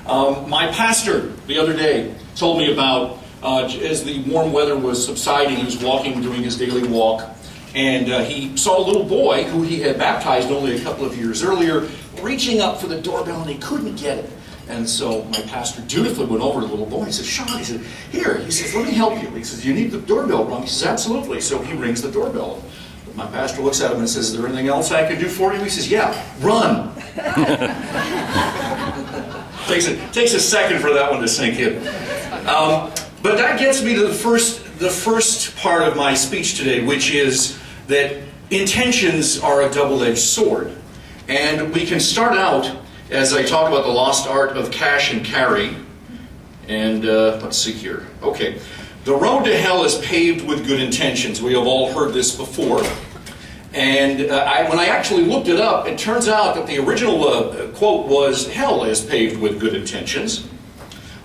My pastor the other day told me about, as the warm weather was subsiding, he was walking, doing his daily walk, and he saw a little boy who he had baptized only a couple of years earlier, reaching up for the doorbell, and he couldn't get it. And so my pastor dutifully went over to the little boy. He said, Sean, he said, here. He says, let me help you. He says, you need the doorbell rung. He says, absolutely. So he rings the doorbell. My pastor looks at him and says, is there anything else I can do for you? He says, yeah, run. Takes a second for that one to sink in. But that gets me to the first part of my speech today, which is that intentions are a double-edged sword. And we can start out as I talk about the lost art of cash and carry. And let's see here. Okay. The road to hell is paved with good intentions. We have all heard this before. And when I actually looked it up, it turns out that the original quote was, hell is paved with good intentions.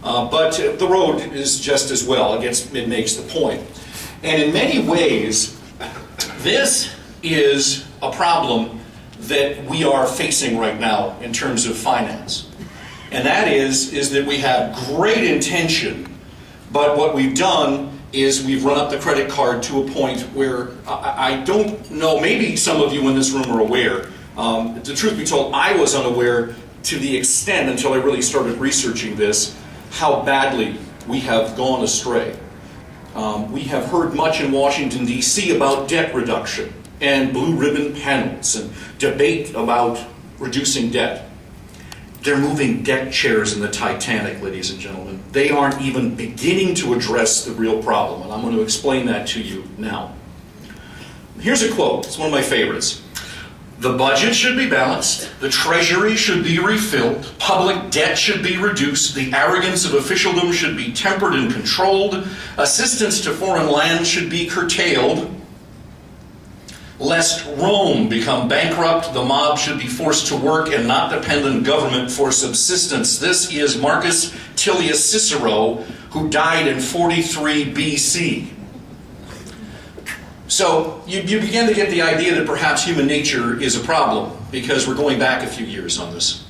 But the road is just as well. It makes the point. And in many ways, this is a problem that we are facing right now in terms of finance. And that is that we have great intention, but what we've done is we've run up the credit card to a point where I don't know, maybe some of you in this room are aware. The truth be told, I was unaware to the extent, until I really started researching this, how badly we have gone astray. We have heard much in Washington, D.C. about debt reduction and blue ribbon panels and debate about reducing debt. They're moving deck chairs in the Titanic, ladies and gentlemen. They aren't even beginning to address the real problem, and I'm going to explain that to you now. Here's a quote. It's one of my favorites. The budget should be balanced, the treasury should be refilled, public debt should be reduced, the arrogance of officialdom should be tempered and controlled, assistance to foreign lands should be curtailed, lest Rome become bankrupt, the mob should be forced to work and not depend on government for subsistence. This is Marcus Tullius Cicero, who died in 43 BC. So you begin to get the idea that perhaps human nature is a problem, because we're going back a few years on this.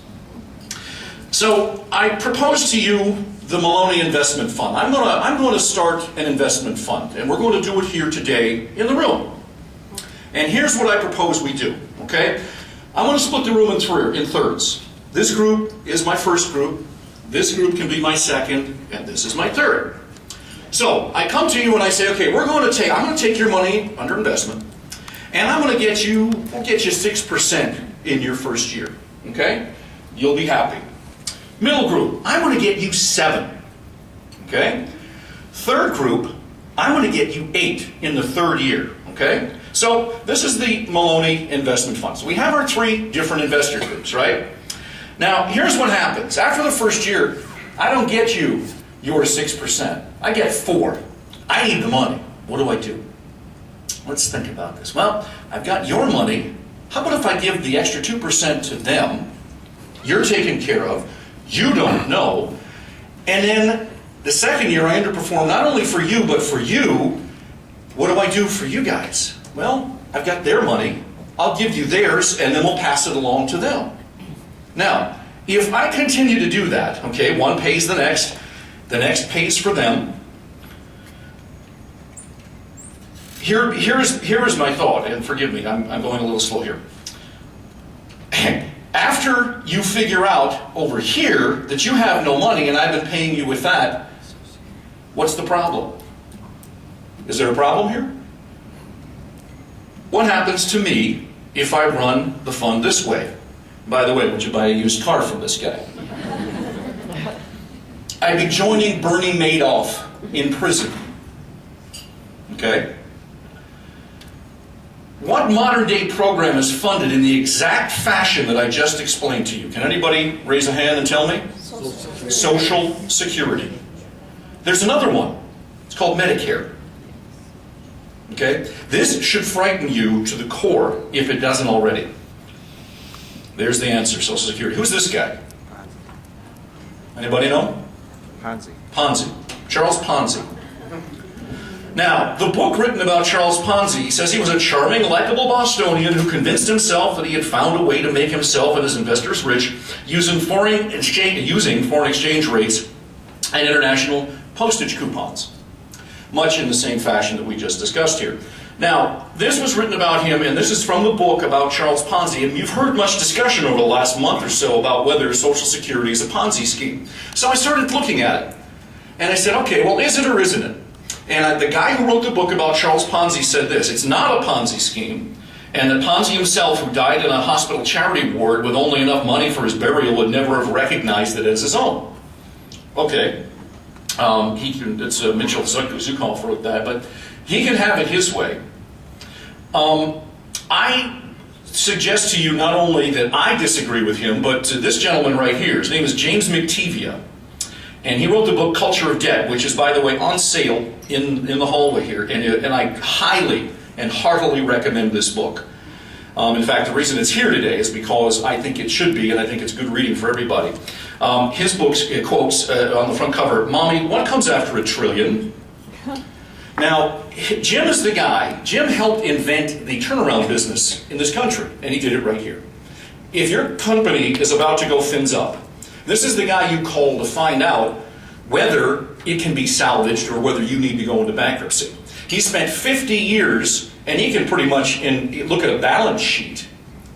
So I propose to you the Meloni Investment Fund. I'm going to start an investment fund, and we're going to do it here today in the room. And here's what I propose we do, okay? I'm going to split the room in thirds. This group is my first group, this group can be my second, and this is my third. So I come to you and I say, okay, I'm going to take your money under investment, and I'm going to get you 6% in your first year, okay? You'll be happy. Middle group, I'm going to get you 7, okay? Third group, I'm going to get you 8 in the third year, okay? So this is the Meloni Investment Fund. So we have our 3 different investor groups, right? Now, here's what happens. After the first year, I don't get you your 6%. I get 4. I need the money. What do? Let's think about this. Well, I've got your money. How about if I give the extra 2% to them? You're taken care of. You don't know. And then the second year, I underperform not only for you, but for you. What do I do for you guys? Well, I've got their money. I'll give you theirs, and then we'll pass it along to them. Now, if I continue to do that, okay, one pays the next pays for them. Here is my thought, and forgive me, I'm going a little slow here. After you figure out over here that you have no money and I've been paying you with that, what's the problem? Is there a problem here? What happens to me if I run the fund this way? By the way, would you buy a used car from this guy? I'd be joining Bernie Madoff in prison. Okay? What modern-day program is funded in the exact fashion that I just explained to you? Can anybody raise a hand and tell me? Social Security. There's another one. It's called Medicare. Okay? This should frighten you to the core if it doesn't already. There's the answer, Social Security. Who's this guy? Anybody know? Ponzi. Charles Ponzi. Now, the book written about Charles Ponzi says he was a charming, likable Bostonian who convinced himself that he had found a way to make himself and his investors rich using foreign exchange rates and international postage coupons, much in the same fashion that we just discussed here. Now, this was written about him, and this is from the book about Charles Ponzi, and you've heard much discussion over the last month or so about whether Social Security is a Ponzi scheme. So I started looking at it, and I said, okay, well, is it or isn't it? And the guy who wrote the book about Charles Ponzi said this: it's not a Ponzi scheme, and that Ponzi himself, who died in a hospital charity ward with only enough money for his burial, would never have recognized it as his own. Okay, it's Mitchell Zukoff wrote that, but he can have it his way. I suggest to you not only that I disagree with him, but to this gentleman right here. His name is James McTevia, and he wrote the book Culture of Debt, which is, by the way, on sale in the hallway here, and I highly and heartily recommend this book. In fact, the reason it's here today is because I think it should be, and I think it's good reading for everybody. His book quotes on the front cover, "Mommy, what comes after a trillion?" Now, Jim is the guy. Jim helped invent the turnaround business in this country, and he did it right here. If your company is about to go fins up, this is the guy you call to find out whether it can be salvaged or whether you need to go into bankruptcy. He spent 50 years, and he can pretty much look at a balance sheet,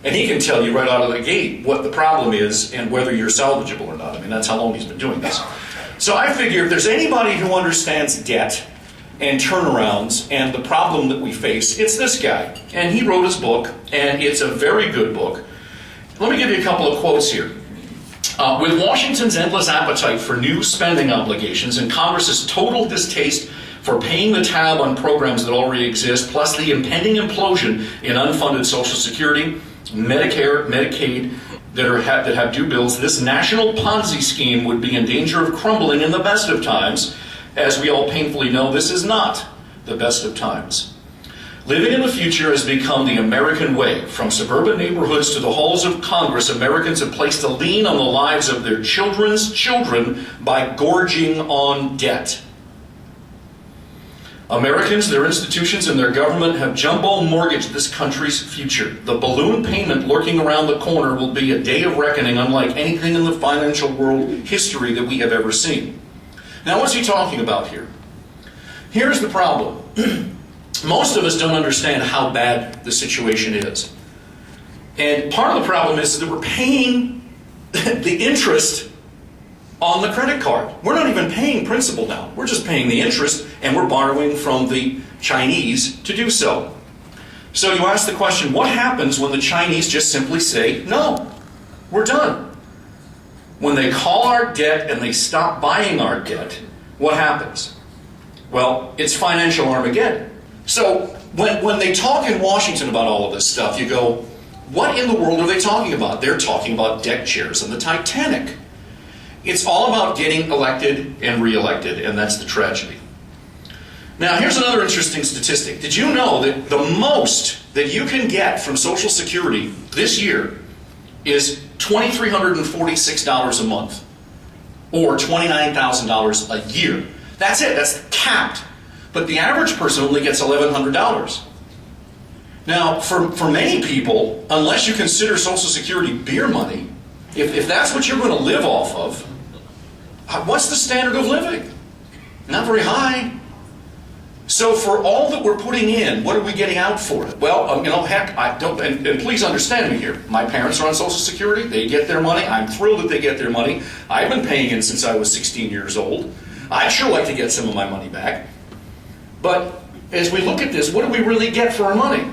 and he can tell you right out of the gate what the problem is and whether you're salvageable or not. I mean, that's how long he's been doing this. So I figure if there's anybody who understands debt and turnarounds and the problem that we face, it's this guy. And he wrote his book, and it's a very good book. Let me give you a couple of quotes here. With Washington's endless appetite for new spending obligations and Congress's total distaste for paying the tab on programs that already exist, plus the impending implosion in unfunded Social Security, Medicare, Medicaid that have due bills, this national Ponzi scheme would be in danger of crumbling in the best of times. As we all painfully know, this is not the best of times. Living in the future has become the American way. From suburban neighborhoods to the halls of Congress, Americans have placed a lien on the lives of their children's children by gorging on debt. Americans, their institutions, and their government have jumbo mortgaged this country's future. The balloon payment lurking around the corner will be a day of reckoning unlike anything in the financial world history that we have ever seen. Now, what's he talking about here? Here's the problem. Most of us don't understand how bad the situation is. And part of the problem is that we're paying the interest on the credit card. We're not even paying principal now. We're just paying the interest, and we're borrowing from the Chinese to do so. So you ask the question, what happens when the Chinese just simply say, no, we're done? When they call our debt and they stop buying our debt, what happens? Well, it's financial Armageddon. So when they talk in Washington about all of this stuff, you go, what in the world are they talking about? They're talking about deck chairs and the Titanic. It's all about getting elected and reelected, and that's the tragedy. Now, here's another interesting statistic. Did you know that the most that you can get from Social Security this year is $2,346 a month, or $29,000 a year? That's it. That's capped. But the average person only gets $1,100. Now, for many people, unless you consider Social Security beer money, if that's what you're going to live off of, what's the standard of living? Not very high. So for all that we're putting in, what are we getting out for it? Well, heck, I don't, and please understand me here. My parents are on Social Security. They get their money. I'm thrilled that they get their money. I've been paying in since I was 16 years old. I'd sure like to get some of my money back. But as we look at this, what do we really get for our money?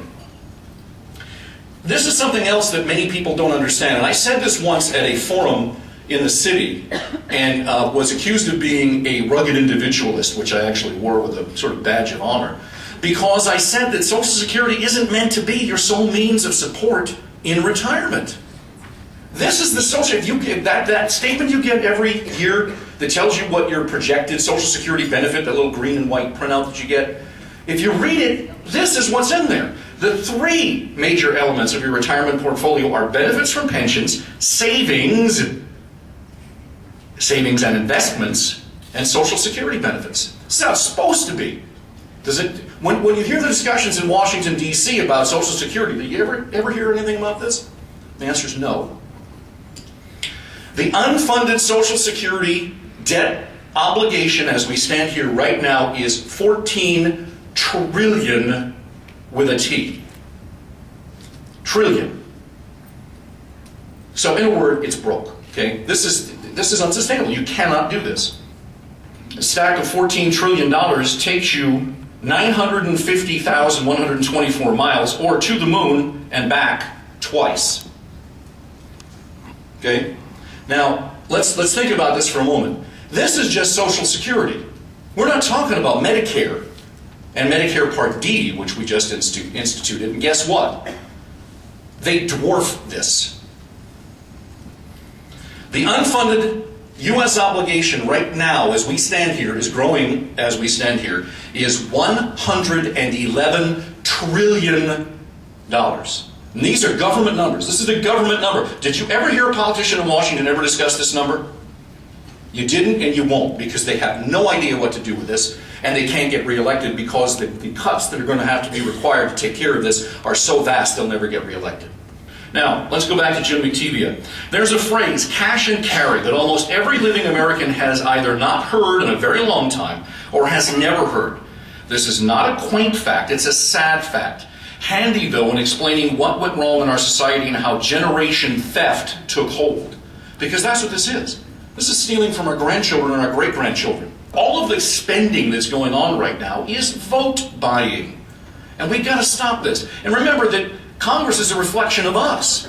This is something else that many people don't understand. And I said this once at a forum in the city, and was accused of being a rugged individualist, which I actually wore with a sort of badge of honor, because I said that Social Security isn't meant to be your sole means of support in retirement. This is the social, if you get that statement you get every year that tells you what your projected Social Security benefit, that little green and white printout that you get, if you read it, this is what's in there. The three major elements of your retirement portfolio are benefits from pensions, savings and investments, and Social Security benefits. This is how it's supposed to be. When you hear the discussions in Washington, D.C. about Social Security, do you ever hear anything about this? The answer is no. The unfunded Social Security debt obligation as we stand here right now is 14 trillion with a T. Trillion. So in a word, it's broke. Okay? This is unsustainable. You cannot do this. A stack of $14 trillion takes you 950,124 miles, or to the moon and back twice. Okay? Now, let's think about this for a moment. This is just Social Security. We're not talking about Medicare and Medicare Part D, which we just instituted. And guess what? They dwarf this. The unfunded U.S. obligation right now, as we stand here, is growing as we stand here, is $111 trillion. And these are government numbers. This is a government number. Did you ever hear a politician in Washington ever discuss this number? You didn't, and you won't, because they have no idea what to do with this, and they can't get reelected because the cuts that are going to have to be required to take care of this are so vast they'll never get reelected. Now, let's go back to Jim McTevia. There's a phrase, cash and carry, that almost every living American has either not heard in a very long time or has never heard. This is not a quaint fact, it's a sad fact. Handy, though, in explaining what went wrong in our society and how generation theft took hold. Because that's what this is. This is stealing from our grandchildren and our great-grandchildren. All of the spending that's going on right now is vote buying. And we've got to stop this. And remember that Congress is a reflection of us.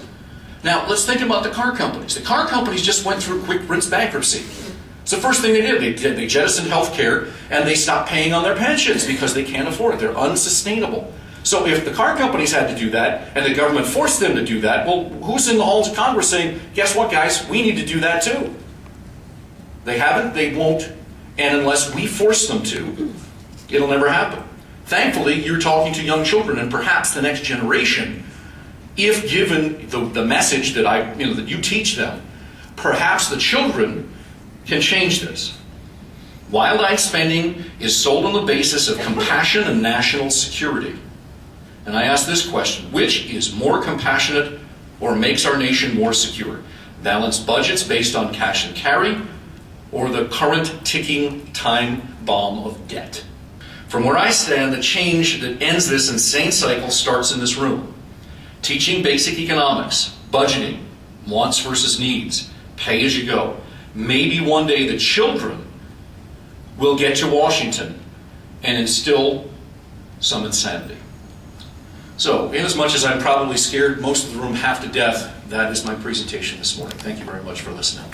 Now, let's think about the car companies. The car companies just went through quick rinse bankruptcy. It's the first thing they did. They jettisoned health care and they stopped paying on their pensions because they can't afford it. They're unsustainable. So if the car companies had to do that and the government forced them to do that, well, who's in the halls of Congress saying, guess what, guys, we need to do that too? They haven't, they won't, and unless we force them to, it'll never happen. Thankfully, you're talking to young children and perhaps the next generation. If given the message that that you teach them, perhaps the children can change this. Wild-eyed spending is sold on the basis of compassion and national security. And I ask this question, which is more compassionate or makes our nation more secure? Balanced budgets based on cash and carry, or the current ticking time bomb of debt? From where I stand, the change that ends this insane cycle starts in this room. Teaching basic economics, budgeting, wants versus needs, pay as you go. Maybe one day the children will get to Washington and instill some insanity. So, inasmuch as I'm probably scared most of the room half to death, that is my presentation this morning. Thank you very much for listening.